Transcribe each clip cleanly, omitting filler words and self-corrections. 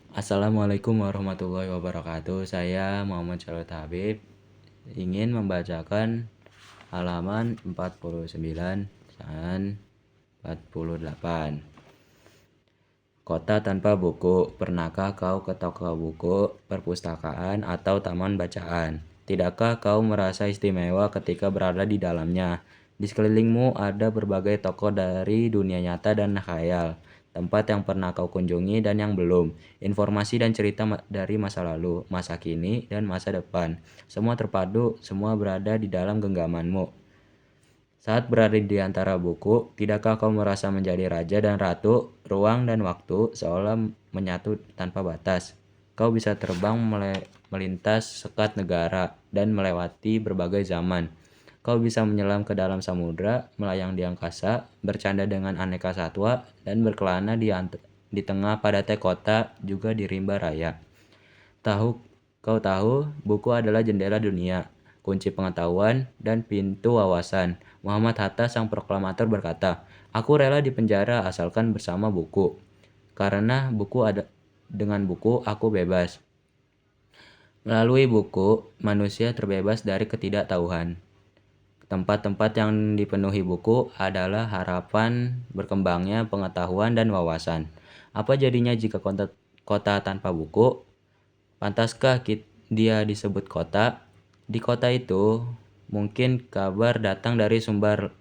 Assalamualaikum warahmatullahi wabarakatuh. Saya Muhammad Syahrul Habib ingin membacakan halaman 49 dan 48. Kota tanpa buku. Pernahkah kau ke toko buku, perpustakaan, atau taman bacaan? Tidakkah kau merasa istimewa ketika berada di dalamnya? Di sekelilingmu ada berbagai toko dari dunia nyata dan khayal, tempat yang pernah kau kunjungi dan yang belum, informasi dan cerita dari masa lalu, masa kini, dan masa depan. Semua terpadu, semua berada di dalam genggamanmu. Saat berada di antara buku, tidakkah kau merasa menjadi raja dan ratu? Ruang dan waktu seolah menyatu tanpa batas. Kau bisa terbang melintas sekat negara dan melewati berbagai zaman. Kau bisa menyelam ke dalam samudra, melayang di angkasa, bercanda dengan aneka satwa, dan berkelana di tengah padatnya kota, juga di rimba raya. Kau tahu, buku adalah jendela dunia, kunci pengetahuan, dan pintu wawasan. Muhammad Hatta, sang proklamator, berkata, "Aku rela dipenjara asalkan bersama buku. Karena dengan buku aku bebas." Melalui buku, manusia terbebas dari ketidaktahuan. Tempat-tempat yang dipenuhi buku adalah harapan berkembangnya pengetahuan dan wawasan. Apa jadinya jika kota tanpa buku? Pantaskah dia disebut kota? Di kota itu, mungkin kabar datang dari sumber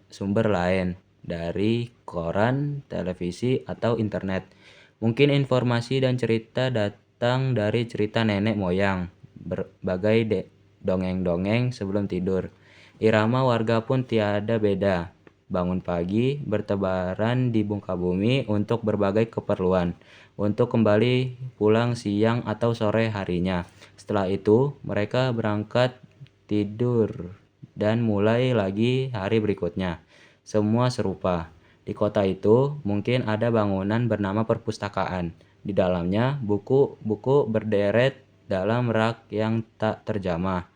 lain, dari koran, televisi, atau internet. Mungkin informasi dan cerita datang dari cerita nenek moyang, berbagai dongeng-dongeng sebelum tidur. Irama warga pun tiada beda. Bangun pagi, bertebaran di muka bumi untuk berbagai keperluan, untuk kembali pulang siang atau sore harinya. Setelah itu, mereka berangkat tidur dan mulai lagi hari berikutnya. Semua serupa. Di kota itu, mungkin ada bangunan bernama perpustakaan. Di dalamnya, buku-buku berderet dalam rak yang tak terjamah.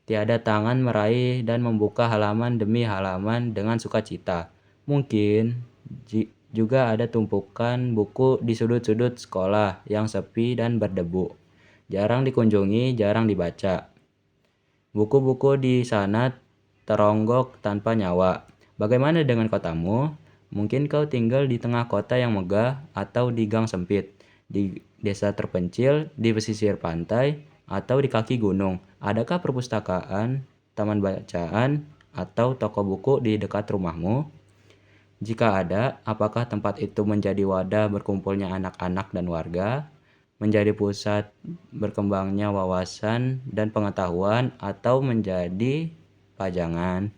Tiada tangan meraih dan membuka halaman demi halaman dengan sukacita. Mungkin juga ada tumpukan buku di sudut-sudut sekolah yang sepi dan berdebu. Jarang dikunjungi, jarang dibaca. Buku-buku di sana teronggok tanpa nyawa. Bagaimana dengan kotamu? Mungkin kau tinggal di tengah kota yang megah atau di gang sempit, di desa terpencil, di pesisir pantai, atau di kaki gunung. Adakah perpustakaan, taman bacaan, atau toko buku di dekat rumahmu? Jika ada, apakah tempat itu menjadi wadah berkumpulnya anak-anak dan warga, menjadi pusat berkembangnya wawasan dan pengetahuan, atau menjadi pajangan?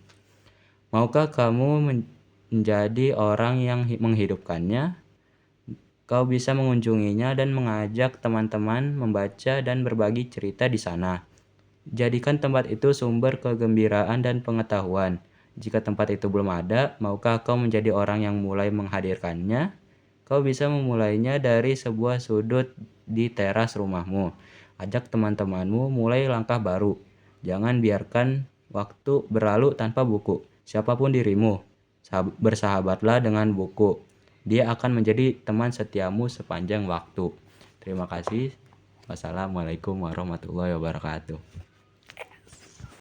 Maukah kamu menjadi orang yang menghidupkannya? Kau bisa mengunjunginya dan mengajak teman-teman membaca dan berbagi cerita di sana. Jadikan tempat itu sumber kegembiraan dan pengetahuan. Jika tempat itu belum ada, maukah kau menjadi orang yang mulai menghadirkannya? Kau bisa memulainya dari sebuah sudut di teras rumahmu. Ajak teman-temanmu mulai langkah baru. Jangan biarkan waktu berlalu tanpa buku. Siapapun dirimu, bersahabatlah dengan buku. Dia akan menjadi teman setiamu sepanjang waktu. Terima kasih. Wassalamualaikum warahmatullahi wabarakatuh.